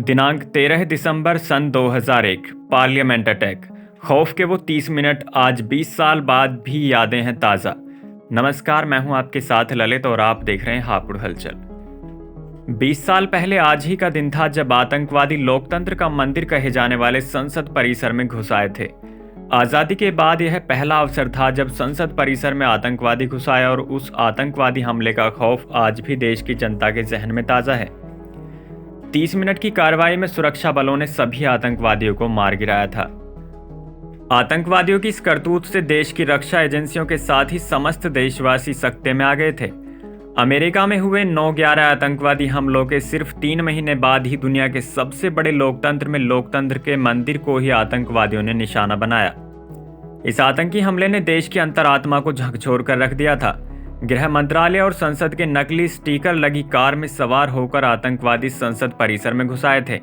दिनांक 13 दिसंबर सन 2001 parliament attack. खौफ के वो 30 मिनट आज 20 साल बाद भी यादें हैं ताज़ा। नमस्कार, मैं हूं आपके साथ ललित और आप देख रहे हैं हापुड़ हलचल। 20 साल पहले आज ही का दिन था जब आतंकवादी लोकतंत्र का मंदिर कहे जाने वाले संसद परिसर में घुस आए थे। आज़ादी के बाद यह पहला अवसर था जब संसद परिसर में आतंकवादी घुस आए और उस आतंकवादी हमले का खौफ आज भी देश की जनता के जहन में ताज़ा है। 30 मिनट की कार्रवाई में सुरक्षा बलों ने सभी आतंकवादियों को मार गिराया था। आतंकवादियों की इस करतूत से देश की रक्षा एजेंसियों के साथ ही समस्त देशवासी सकते में आ गए थे। अमेरिका में हुए 9/11 आतंकवादी हमलों के सिर्फ 3 महीने बाद ही दुनिया के सबसे बड़े लोकतंत्र में लोकतंत्र के मंदिर को ही आतंकवादियों ने निशाना बनाया। इस आतंकी हमले ने देश की अंतरात्मा को झकझोर कर रख दिया था। गृह मंत्रालय और संसद के नकली स्टिकर लगी कार में सवार होकर आतंकवादी संसद परिसर में घुस आए थे।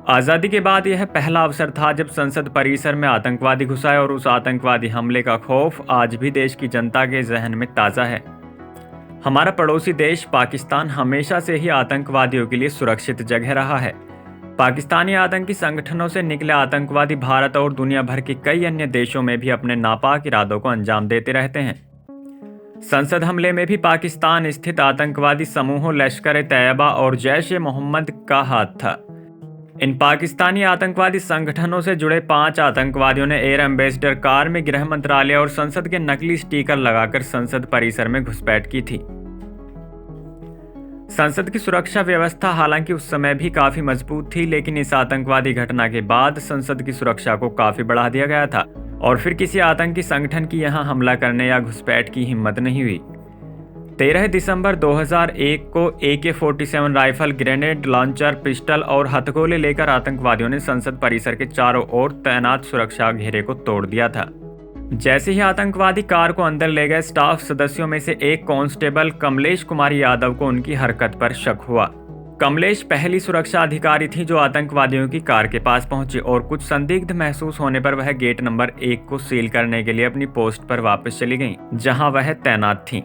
आज़ादी के बाद यह पहला अवसर था जब संसद परिसर में आतंकवादी घुस आए और उस आतंकवादी हमले का खौफ आज भी देश की जनता के जहन में ताज़ा है। हमारा पड़ोसी देश पाकिस्तान हमेशा से ही आतंकवादियों के लिए सुरक्षित जगह रहा है। पाकिस्तानी आतंकी संगठनों से निकले आतंकवादी भारत और दुनिया भर के कई अन्य देशों में भी अपने नापाक इरादों को अंजाम देते रहते हैं। संसद हमले में भी पाकिस्तान स्थित आतंकवादी समूहों लश्कर-ए-तैयबा और जैश-ए-मोहम्मद का हाथ था। इन पाकिस्तानी आतंकवादी संगठनों से जुड़े 5 आतंकवादियों ने एयर एम्बेसडर कार में गृह मंत्रालय और संसद के नकली स्टिकर लगाकर संसद परिसर में घुसपैठ की थी। संसद की सुरक्षा व्यवस्था हालांकि उस समय भी काफी मजबूत थी, लेकिन इस आतंकवादी घटना के बाद संसद की सुरक्षा को काफी बढ़ा दिया गया था और फिर किसी आतंकी संगठन की यहां हमला करने या घुसपैठ की हिम्मत नहीं हुई। 13 दिसंबर 2001 को AK-47 rifle, grenade launcher, pistol और हथगोले लेकर आतंकवादियों ने संसद परिसर के चारों ओर तैनात सुरक्षा घेरे को तोड़ दिया था। जैसे ही आतंकवादी कार को अंदर ले गए, स्टाफ सदस्यों में से एक कांस्टेबल कमलेश कुमार यादव को उनकी हरकत पर शक हुआ। कमलेश पहली सुरक्षा अधिकारी थी जो आतंकवादियों की कार के पास पहुंची और कुछ संदिग्ध महसूस होने पर वह गेट नंबर 1 को सील करने के लिए अपनी पोस्ट पर वापस चली गईं, जहां वह तैनात थीं।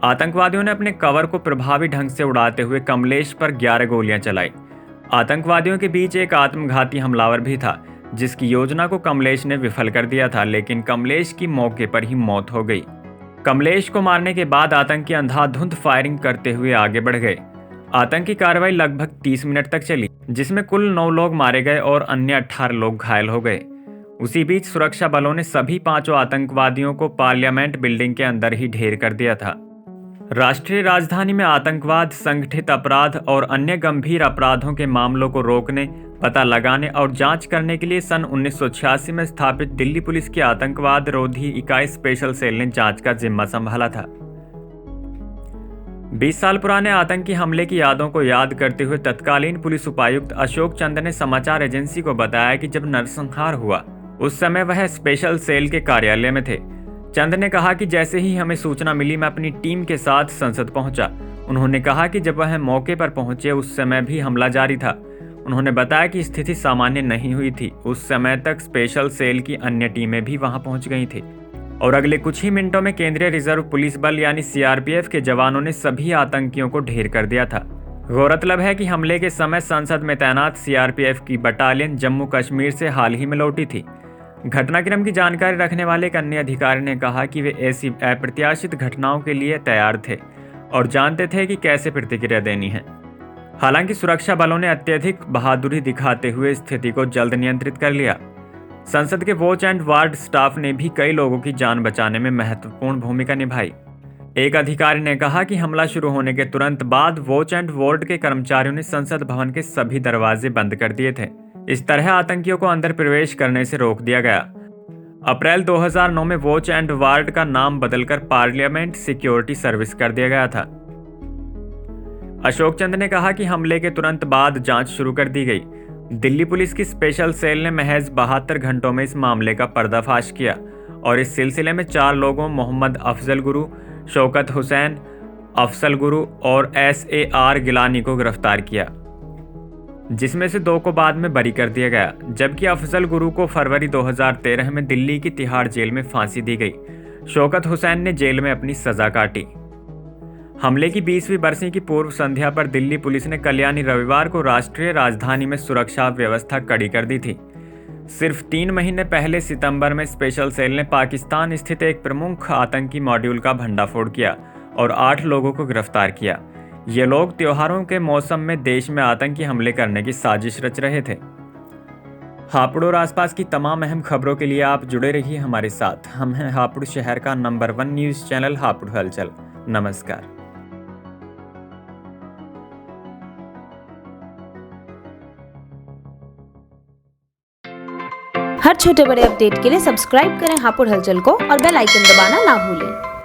आतंकवादियों ने अपने कवर को प्रभावी ढंग से उड़ाते हुए कमलेश पर 11 गोलियां चलाई। आतंकवादियों के बीच एक आत्मघाती हमलावर भी था जिसकी योजना को कमलेश ने विफल कर दिया था, लेकिन कमलेश की मौके पर ही मौत हो गई। कमलेश को मारने के बाद आतंकी अंधाधुंध फायरिंग करते हुए आगे बढ़ गए। आतंकी कार्रवाई लगभग 30 मिनट तक चली, जिसमें कुल 9 लोग मारे गए और अन्य 18 लोग घायल हो गए। उसी बीच सुरक्षा बलों ने सभी 5 आतंकवादियों को पार्लियामेंट बिल्डिंग के अंदर ही ढेर कर दिया था। राष्ट्रीय राजधानी में आतंकवाद, संगठित अपराध और अन्य गंभीर अपराधों के मामलों को रोकने, पता लगाने और जांच करने के लिए सन 1986 में स्थापित दिल्ली पुलिस की आतंकवाद रोधी इकाई स्पेशल सेल ने जांच का जिम्मा संभाला था। 20 साल पुराने आतंकी हमले की यादों को याद करते हुए तत्कालीन पुलिस उपायुक्त अशोक चंद ने समाचार एजेंसी को बताया कि जब नरसंहार हुआ उस समय वह स्पेशल सेल के कार्यालय में थे। चंद ने कहा कि जैसे ही हमें सूचना मिली मैं अपनी टीम के साथ संसद पहुंचा। उन्होंने कहा कि जब वह मौके पर पहुंचे उस समय भी हमला जारी था। उन्होंने बताया कि स्थिति सामान्य नहीं हुई थी। उस समय तक स्पेशल सेल की अन्य टीमें भी वहां पहुंच गई थी और अगले कुछ ही मिनटों में केंद्रीय रिजर्व पुलिस बल यानी CRPF के जवानों ने सभी आतंकियों को ढेर कर दिया था। गौरतलब है कि हमले के समय संसद में तैनात CRPF की बटालियन जम्मू कश्मीर से हाल ही में लौटी थी। घटनाक्रम की जानकारी रखने वाले एक अन्य अधिकारी ने कहा कि वे ऐसी अप्रत्याशित घटनाओं के लिए तैयार थे और जानते थे कि कैसे प्रतिक्रिया देनी है। हालांकि सुरक्षा बलों ने अत्यधिक बहादुरी दिखाते हुए स्थिति को जल्द नियंत्रित कर लिया। संसद के वॉच एंड वार्ड स्टाफ ने भी कई लोगों की जान बचाने में महत्वपूर्ण भूमिका निभाई। एक अधिकारी ने कहा कि हमला शुरू होने के तुरंत बाद वॉच एंड वार्ड के कर्मचारियों ने संसद भवन के सभी दरवाजे बंद कर दिए थे। इस तरह आतंकियों को अंदर प्रवेश करने से रोक दिया गया। अप्रैल 2009 में वॉच एंड वार्ड का नाम बदलकर पार्लियामेंट सिक्योरिटी सर्विस कर दिया गया था। अशोक चंद ने कहा कि हमले के तुरंत बाद जांच शुरू कर दी गई। दिल्ली पुलिस की स्पेशल सेल ने महज 72 घंटों में इस मामले का पर्दाफाश किया और इस सिलसिले में 4 लोगों मोहम्मद अफजल गुरु, शौकत हुसैन, अफसल गुरु और SAR गिलानी को गिरफ्तार किया, जिसमें से 2 को बाद में बरी कर दिया गया, जबकि अफजल गुरु को फरवरी 2013 में दिल्ली की तिहाड़ जेल में फांसी दी गई। शौकत हुसैन ने जेल में अपनी सजा काटी। हमले की 20वीं बरसी की पूर्व संध्या पर दिल्ली पुलिस ने कल यानी रविवार को राष्ट्रीय राजधानी में सुरक्षा व्यवस्था कड़ी कर दी थी। सिर्फ 3 महीने पहले सितंबर में स्पेशल सेल ने पाकिस्तान स्थित एक प्रमुख आतंकी मॉड्यूल का भंडाफोड़ किया और 8 लोगों को गिरफ्तार किया। ये लोग त्योहारों के मौसम में देश में आतंकी हमले करने की साजिश रच रहे थे। हापुड़ और आसपास की तमाम अहम खबरों के लिए आप जुड़े रहिए हमारे साथ। हम हैं हापुड़ शहर का नंबर 1 न्यूज़ चैनल हापुड़ हलचल। नमस्कार। हर छोटे बड़े अपडेट के लिए सब्सक्राइब करें हापुड़ हलचल को और बेल आइकन दबाना ना भूलें।